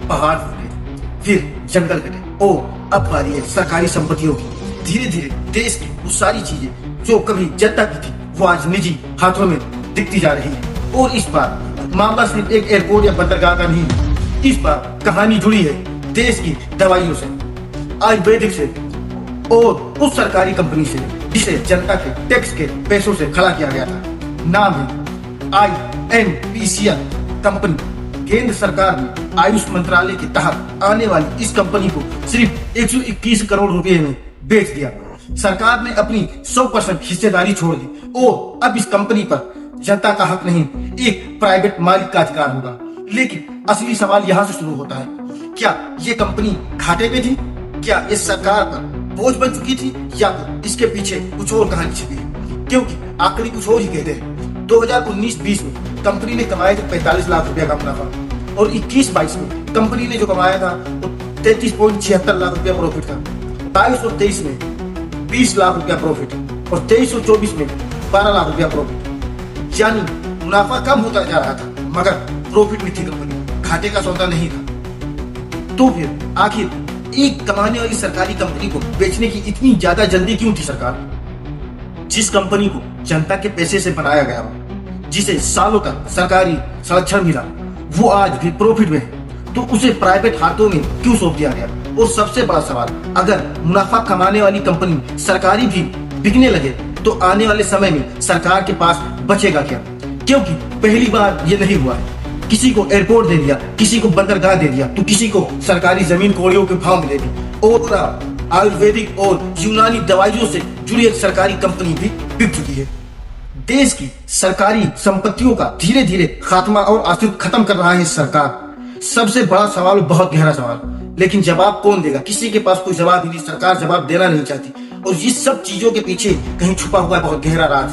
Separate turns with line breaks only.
पहाड़ फूटे, फिर जंगल कटे और अब बारी है सरकारी संपत्तियों की। धीरे धीरे देश की वो सारी चीजें जो कभी जनता की थी वो आज निजी हाथों में दिखती जा रही है। और इस बार मामला सिर्फ एक एयरपोर्ट या बंदरगाह का नहीं है, इस बार कहानी जुड़ी है देश की दवाइयों से, आयुर्वेदिक से और उस सरकारी कंपनी से जिसे जनता के टैक्स के पैसों से खड़ा किया गया था। नाम है INPCL कंपनी। केंद्र सरकार ने आयुष मंत्रालय के तहत आने वाली इस कंपनी को सिर्फ 121 करोड़ रुपए में बेच दिया। सरकार ने अपनी 100% हिस्सेदारी छोड़ दी और अब इस कंपनी पर जनता का हक नहीं, एक प्राइवेट मालिक का अधिकार होगा। लेकिन असली सवाल यहाँ से शुरू होता है, क्या ये कंपनी घाटे में थी? क्या इस सरकार पर बोझ बन चुकी थी या इसके पीछे कुछ और कहानी छिपी है? क्योंकि आंकड़े कुछ और ही कहते हैं। 2019-20 में कंपनी ने कमाया था 45 लाख रुपया का मुनाफा और 21-22 में कंपनी ने जो कमाया था वो 33.76 लाख रुपया प्रॉफिट था। 22 और 23 में 20 लाख रुपया प्रॉफिट और 23 और 24 में 12 लाख रुपया प्रॉफिट। यानी मुनाफा कम होता जा रहा था मगर प्रॉफिट में थी कंपनी, घाटे का सौदा नहीं था। तो फिर आखिर एक कमाने वाली सरकारी कंपनी को बेचने की इतनी ज्यादा जल्दी क्यों थी सरकार? जिस कंपनी को जनता के पैसे से बनाया गया हो, जिसे सालों तक सरकारी संरक्षण मिला, वो आज भी प्रॉफिट में है, तो उसे प्राइवेट हाथों में क्यों सौंप दिया गया? और सबसे बड़ा सवाल, अगर मुनाफा कमाने वाली कंपनी सरकारी भी बिकने लगे तो आने वाले समय में सरकार के पास बचेगा क्या? क्योंकि पहली बार ये नहीं हुआ है। किसी को एयरपोर्ट दे दिया, किसी को बंदरगाह दे दिया, तो किसी को सरकारी जमीन कौड़ियों के भाव में दे दी और आयुर्वेदिक और यूनानी दवाइयों से जुड़ी एक सरकारी कंपनी भी बिक चुकी है। देश की सरकारी संपत्तियों का धीरे धीरे खात्मा और अस्तित्व खत्म कर रहा है सरकार। सबसे बड़ा सवाल, बहुत गहरा सवाल, लेकिन जवाब कौन देगा? किसी के पास कोई जवाब ही नहीं, सरकार जवाब देना नहीं चाहती और इस सब चीजों के पीछे कहीं छुपा हुआ है बहुत गहरा राज।